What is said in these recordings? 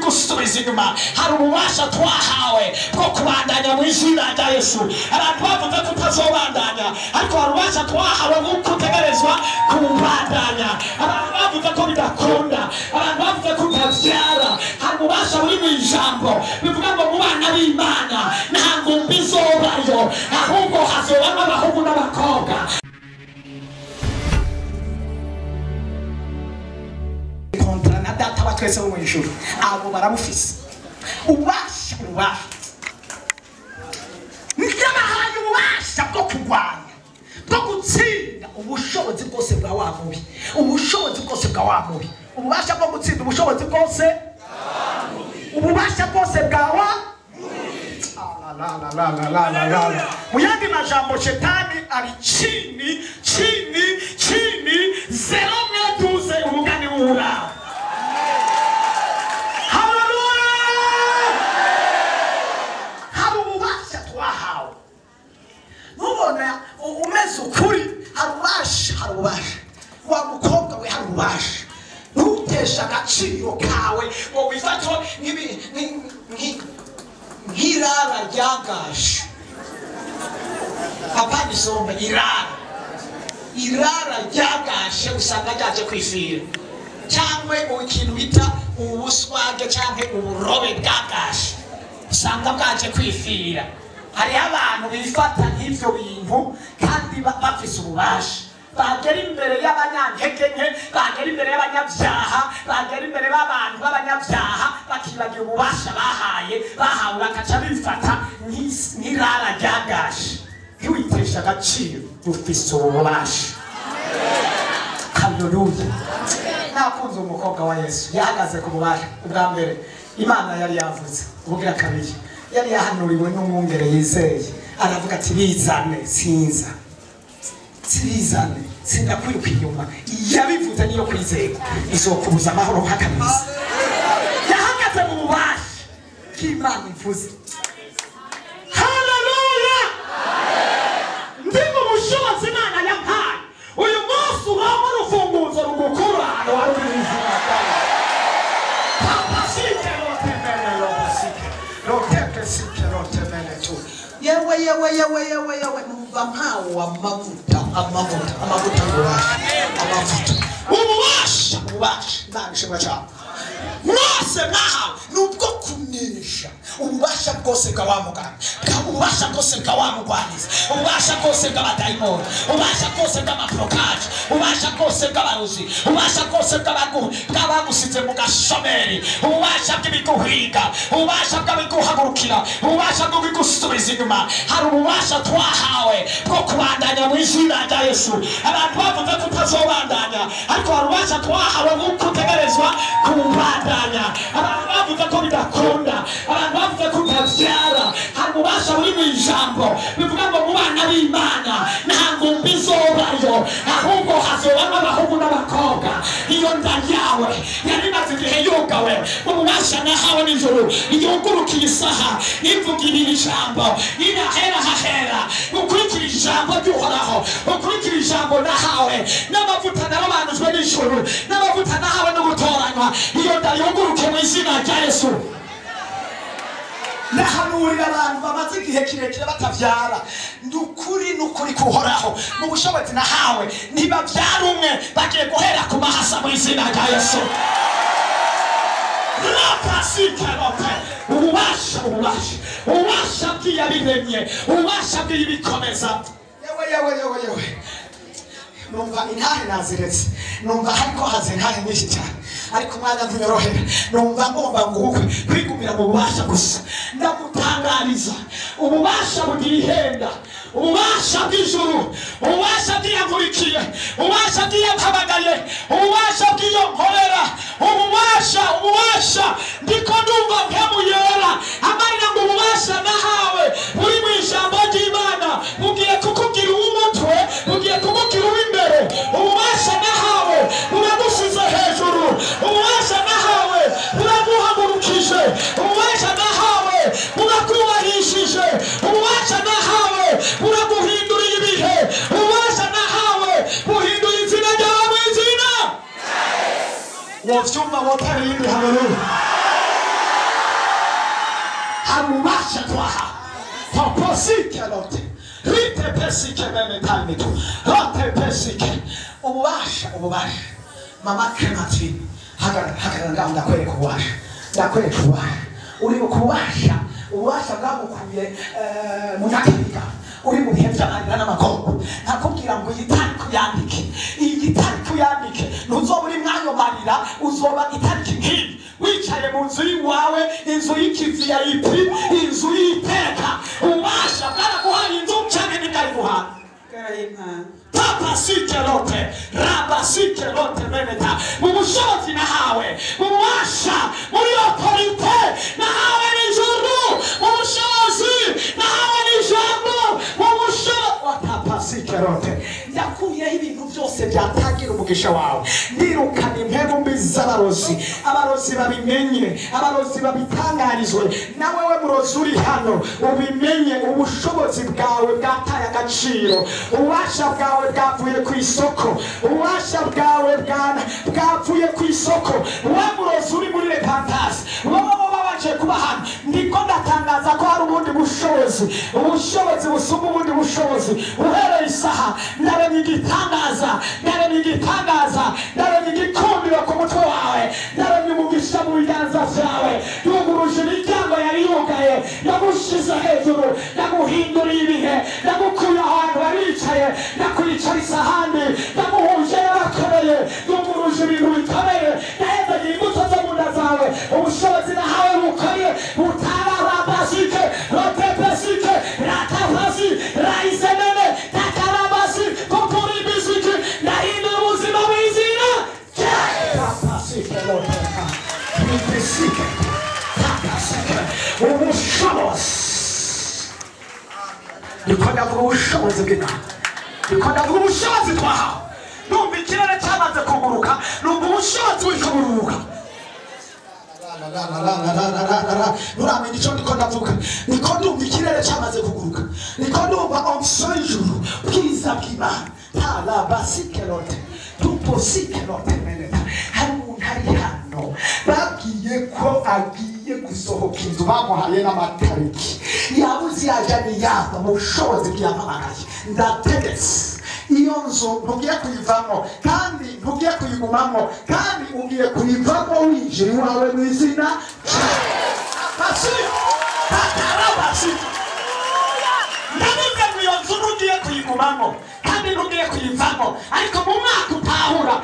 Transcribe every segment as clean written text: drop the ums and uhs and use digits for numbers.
bigusubiza inyuma. Hari ububasha twahawe bwo kubandanya mu izina rya Yesu. Abantu bavuze ko utazobandanya, ariko hari ububasha twahawe bwo kutegerezwa kubandanya. Abantu bavuze ko bidakunda, abantu bavuze ko utavyara, hari ububasha buri mu ijambo bivuga ngo mu bana b'Imana nta ngumbi izobayo, ahubwo hazobamo abahungu n'abakobwa. Kontra na data wa twese wo mu ijuru abo baramufise ubasha nikabahaye ubasha bwo kurwanya, bwo gutsinda ubushobozi bwose bwa wa mubi, ubushobozi bwose bwa wa mubi, ububasha bwo gutsinda ubushobozi bwose, ububasha bwose bwa wa mu yandi majambo shetani ari chini zero mwetuze umugani w'uraho. Haleluya! Hari ububasha twahawe. Mubona umeze ukuri, hari ububasha. Wa mukobwa we hari ububasha. Ntutesha agaciro kawe ngo wifatwe nk'irara ryagashe. Apana isombe, irara ryagashe usanga ryaje kwifira, cyangwa mu ikintu bita ubuswage cyangwa uburobe bwagashe usanga bwaje kwifira. Hariho abantu bifata nk'ivyo bintu kandi bafise ububasha, bagera imbere y'abanyantege nke, bagera imbere y'abanyabyaha, bagera imbere y'abantu b'abanyabyaha, bakibagira ububasha bahawe bakaca bifata nk'irara ryagashe. Ntiwitesha agaciro, ufise ububasha. Haleluya! Nakunze umukobwa wa Yesu yahagaze ku bubasha. Ubwa mbere Imana yari yavuze, ubugira kabiri yari yahanuriwe n'umwungere yizeye, aravuga ati bizane sinza, sizane sindakwiruka inyuma. Yabivuze niyo kwizera izokubuza amahoro hakabisa. Yahagaze mu bubasha bw'Imana ivuze. Haleluya! Ndimo bushobozi Imana yampaye. Uyu munsi uramo urufunguzo rugukura ahantu wari uri mu izina ryayo. Papasike rotemene robasike, roteke sike rotemene tu. Yewe numva mpawe amavuta ububasha Imana ishimwe cyane. Mwese mwahawe nubwo kunesha ububasha bwose bwa wa muganga, ububasha bwose bwa wa mugwaniza, ububasha bwose bw'abadayimoni, ububasha bwose bw'amaprokaje, ububasha bwose bw'abaruzi, ububasha bwose bw'abagusize mu gashomeri, ububasha bw'ibiguhiga, ububasha bw'abiguhagurukira, ububasha bwo bigusubiza inyuma. Hari ububasha twahawe bwo kubandanya mu izina rya Yesu. Abantu bavuze ko utazobandanya, ariko hari ububasha twahawe bwo kutegerezwa kubandanya. Abantu bavuze ko bidakunda, abantu bavuze ko utavyara, hari ububasha buri mu ijambo bivuga ngo mu bana b'Imana nta ngumbi izobayo, ahubwo hazobamo abahungu n'abakobwa. Iyo nda yawe yari imaze igihe yugawe, ububasha nahawe nijoro yungurukiye isaha ivugira ijambo, irahera hahera. Ukurikira ijambo ry'Uhoraho, ukurikira ijambo nahawe, n'amavuta narabanujwe n'ijuru, n'amavuta nahawe no gutoranywa. Iyo nda yunguruke mu izina rya Yesu. Nahanurira abantu bamaze igihe kirekire batavyara, nukuri kuhoraho mu bushobozi nahawe ntibavyara umwe, bagiye guhera ku mahasa mu izina rya Yesu. Ububasha bw'iyabiremye, ububasha bw'ibikomeza. Yewe numva intahe naziretse, numva hariko haze intahe nyinshi cyane, ariko umwanya ntunyorohera. Numva ngomba kwigumira mu bubasha gusa. Ndagutangariza ububasha bugira ihenda, ububasha bw'ijuru, ububasha bw'iyankurikiye, ububasha bw'iyampamagaye, ububasha bw'iyo nkorera, ububasha ndiko ndumva mpemuyera amarira ngo ububasha nahawe buri mu ijambo ry'Imana bugiye kukubwira uw'umutwe, bugiye kukubwira uw'imbere. Ububasha nahawe buragusize hejuru, ububasha nahawe buraguhagurukije, ububasha nahawe burakubarishije, ububasha nahawe buraguhinduriye ibihe, ububasha nahawe buhinduye izina ryawe mu izina. Wovyumva wotarindi. Haleluya! ububasha twahawe poposike rote rite pesike bene tamitu rote pesike ububasha mama Clementine hagarara ngaho ndakwereka ububasha uri kubasha ububasha bwagukuye mu nyakabika uri mu bihe by'amarira n'amagogo ntakubwira ngo iyi gitari kuyandike ntuzoba uri mwayo marira uzoba itariki nk'iyi wicaye mu nzu y'iwawe inzu y'iki-VIP inzu y'iteka ububasha bwaraguhaye inzu cyane n'ibwari guhaye Papa sikerote raba sikerote meneta mu bushobozi nahawe mu bubasha muri autorite nahawe n'ijuru mu bushobozi nahawe n'ijambo mu bushobozi Papa sikerote ndakuyeho ibintu byose byatangira umugisha wawe ndirukana impemu mbi abarozi babimenye abarozi babitangarizwe nawe we murozi uri hano ubimenye ubushobozi bwawe bwataye agaciro ububasha bwawe bwavuye ku isoko ububasha bwawe bwavuye ku isoko we murozi uri muri repantasi wowe babanje kuba hano ndiko ndatangaza ko hari ubundi bushobozi busumba ubundi bushobozi uhereye isaha ndaremye igikundiro ku mutwe wawe ndaremye umugisha mu biganza vyawe yuguruje imiryango yari yugaye yagushize hejuru yaguhinduriye ibihe yagukuye ahantu waricaye yakwicarisa ahandi yaguhuje yarakomeye yuguruje ibintu bikomeye yahezagiye imbuto zo mu nda zawe ubushobozi nahawe bukomeye butararabasike rotepesike ratavasi raisenene takarabasi kokoribisike nahindura ubuzima bw'izina tapasike roteka ribisike tapasike ubushobozi niko ndavuga ubushobozi bw'Imana niko ndavuga ubushobozi twahawe numva ikirere cyamaze kuguruka numva ubushobozi bukuguruka nuramenya icyo ndiko ndavuga niko ndumva ikirere cyamaze kuguruka niko ndumva onso y'ijuru bwiza bw'Imana tarabasikerote tuposikerote meneta hari umuntu ari hano babwiye ko agiye gusohoka inzu bamuhaye n'amatariki yabuze yaje niyava mu bushobozi bw'Imana ndategetse iyo nzu ntugiye kuyivamo kandi ntugiye kuyigumamo kandi ugiye kuyivamo winjira iwawe mu izina ndavuga ngo iyo nzu ntugiye kuyigumamo kandi ntugiye kuyivamo ariko mu mwaka utahura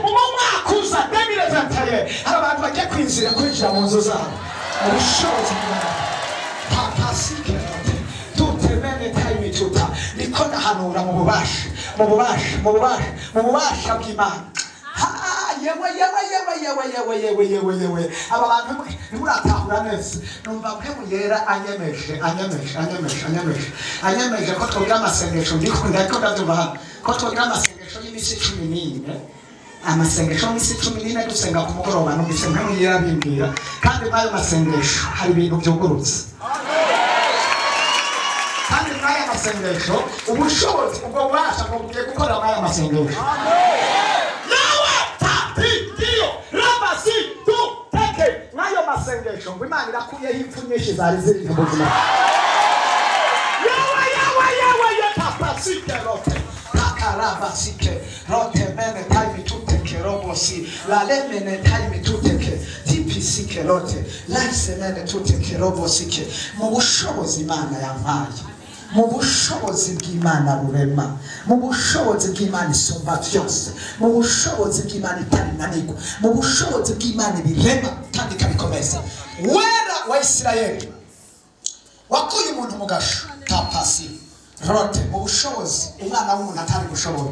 mu mwaka uza 2021 hari abantu bagiye kwinjira mu nzu zabo ubushobozi bw'Imana papasike tutemene time tuta niko ndahanura mu bubasha bw'Imana yewe aba bantu muratahura neza numva mpemu yera anyemeje ko twogira amasengesho ndiko ndabyumva hano ko twogira amasengesho y'imisi 14 amasengesho y'imisi 14 dusenga ku mugoroba numvise mpemu yera bimbwira kandi bayo masengesho hari ibintu byugurutse kandi n'aya masengesho ubushobozi ubwo bubasha ngo bugiye gukora n'aya masengesho nawe tapitiyo rabasi tu teke n'ayo masengesho ngo Imana irakuyeho impfu nyinshi zari ziri mu buzima yawe tapasike rote takarabasike rote mene time tuteke robosi la lemene time tuteke tipisike rote laise mene tuteke robosike mu bushobozi Imana yampaye mu bushobozi bw'Imana rurema mu bushobozi bw'Imana isumba byose mu bushobozi bw'Imana itananirwa mu bushobozi bw'Imana birema kandi kabikomeza wera wa Isirayeli wakuye umuntu mu gasho tapasi rote mu bushobozi umwana w'umuntu atari gushobora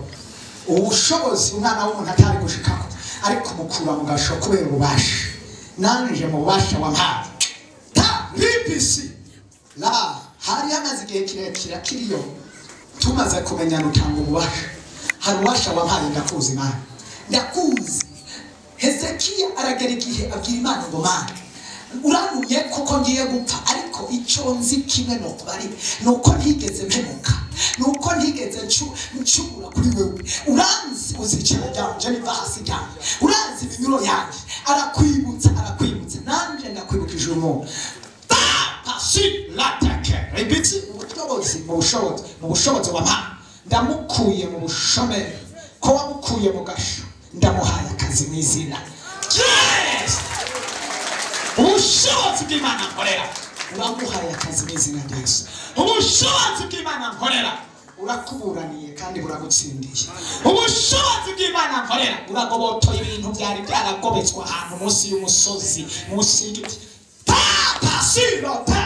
ubushobozi umwana w'umuntu atari gushikako ariko mukura mu gasho kubera ububasha nanje mu bubasha wampaye ta ripisi la hari hamaze igihe kirekire kiriyo tumaze kumenyana utanga ububasha hari ububasha wampaye ndakuzi Imana ndakuzi Hezekiya aragera igihe abwira Imana ngo Mana uranumye koko ngiye gupfa ariko icyo nzi kimwe no kubari nuko ntigeze mpemuka nuko ntigeze ncubura kuri wewe uranzi uzicira byanje niva hasi cyane uranzi iminyuro yanjye arakwibutsa nanje ndakwibukije umuntu si lateke ibiti mu bushobozi w'amana ndamukuye mu bushomeri ko wamukuye mu gasho ndamuhaye akazi mu izina yes ubushobozi bw'Imana nkorera uramuhaye akazi mu izina rya Yesu ubushobozi bw'Imana nkorera urakuburaniye kandi buragutsindiye ubushobozi bw'Imana nkorera uragobotoye ibintu byari byaragobetswe ahantu munsi y'umusozi munsi y'igiti papa silota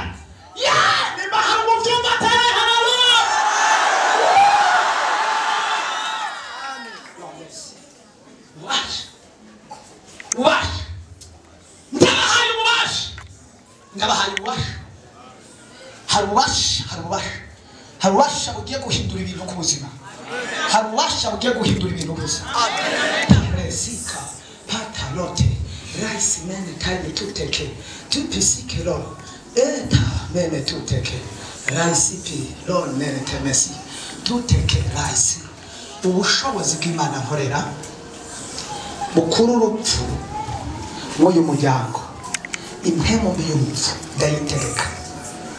ya ni mahamu byumba tare haleluya wash ndabahaye ububasha bugiye guhindura ibintu ku buzima hari ububasha bugiye guhindura ibintu ku buzima resika patalote raisi mene kali tuteke tupisike lo eta mene tuteke raisi pi lo mene temesi tuteke raisi ubushobozi bw'Imana nkorera bukuru urupfu w'uyu muryango impemu y'urupfu ndayitegeka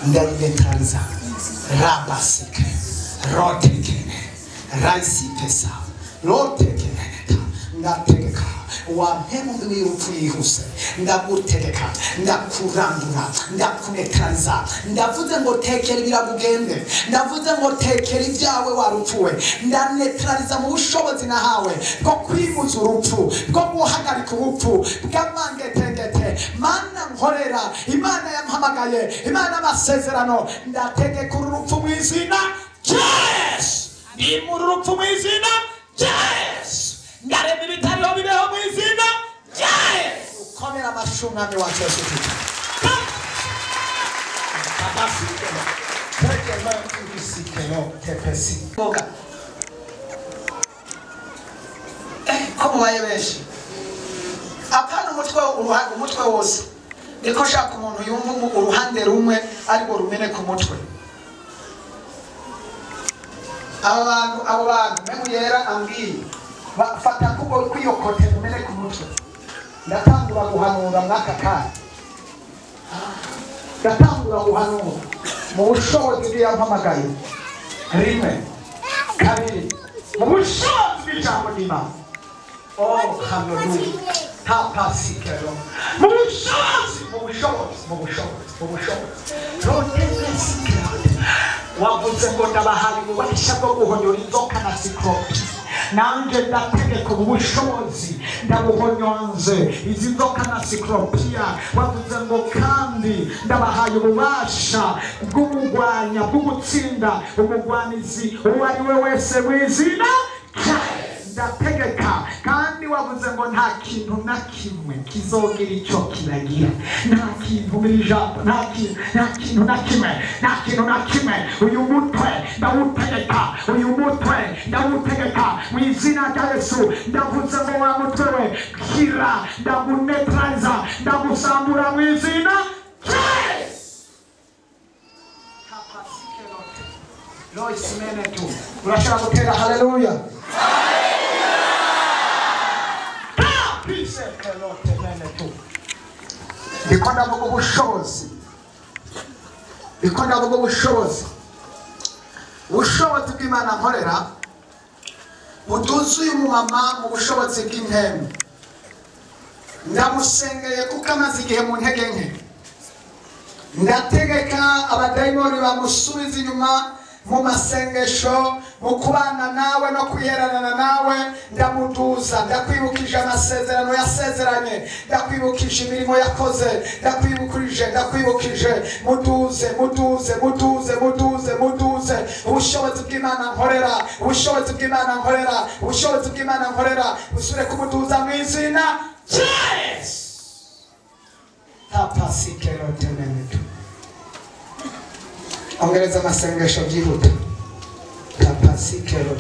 ndayimentaliza rabasike rotekene raisi pesa rotekene ndategeka wa mpemu y'urupfu yihuse ndagutegeka ndakurandura ndakunetaliza ndavuze ngo tekera biragugende ndavuze ngo tekera ibyawe warupfuwe ndanetaliza mu bushobozi nahawe bwo kwimuza urupfu bwo guhagarika urupfu bw'amangetengete mana nkorera Imana yampamagaye Imana y'amasezerano ndategeka urupfu mu izina Yesu nimura urupfu mu izina Yesu ndarema ibitariho bibeho mu izina Yesu ukomera amashumwami wacu Yesu Kristo ko mubaye benshi apana umutwe wose niko shaka umuntu yumva uruhande rumwe ariko rumene ku mutwe abo bantu memu yera ambwiye fata kuko kwiyokote rumene ku mutwe ndatangura guhanura mwaka kanya ndatangura guhanura mu bushobozi bw'Iyampamagaye rimwe kabiri mu bushobozi bw'ijambo ry'Imana oh haleluya tapasikero mu bushobozi wavuze ngo ndabahaye ububasha bwo guhonyora inzoka na sikoropi nanje ndategeka ubushobozi ndabuhonyonze izi nzoka na sikoropiya wavuze ngo kandi ndabahaye ububasha bw'umugwanya bw'ugutsinda umugwanizi uwo ari we wese w'izina ndategeka kandi wavuze ngo nta kintu na kimwe kizogira icyo kiragira nta kintu muri jambo nta kintu na kimwe uyu mutwe ndawutegeka mu izina rya Yesu ndavuze ngo wa mutwe we kira ndagunetraliza ndagusambura mu izina Loisi mene tu urashaka gutera haleluya bikonda vuga ubushobozi bw'Imana nkorera butuzuye umumama mu bushobozi bw'impemu ndamusengeye kuko amaze igihe mu ntege nke ndategeka abadayimoni bamusubiza inyuma mu masengesho mu kubana nawe no kuyeranana nawe ndamuduza ndakwibukije amasezerano yasezeranye ndakwibukije imirimo yakoze ndakwibukije muduze ubushobozi bw'Imana nkorera usure kumuduza mu izina Yesu tapasikero temenetu ongereza amasengesho byihuta tapasikero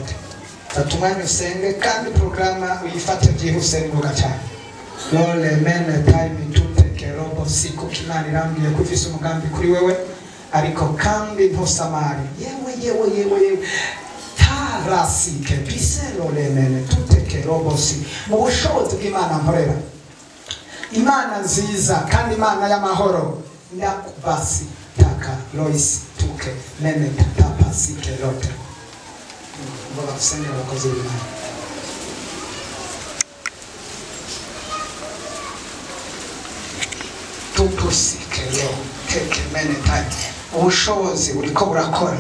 tatumanye usenge kandi programa uyifate byihuse n'ingoga cyane lole mene time tutekerobo siku kimani rangiye kufisa umugambi kuri wewe ariko kandi ntusamari yewe tarasike biselo lemene tutekerobo si mu bushobozi bw'Imana nkorera Imana nziza kandi Imana y'amahoro ndakubasi taka Lois tuke mene tapa sike lote mbona kusende wakozi w'Imana tupusike yo teke mene tati ubushobozi buriko burakora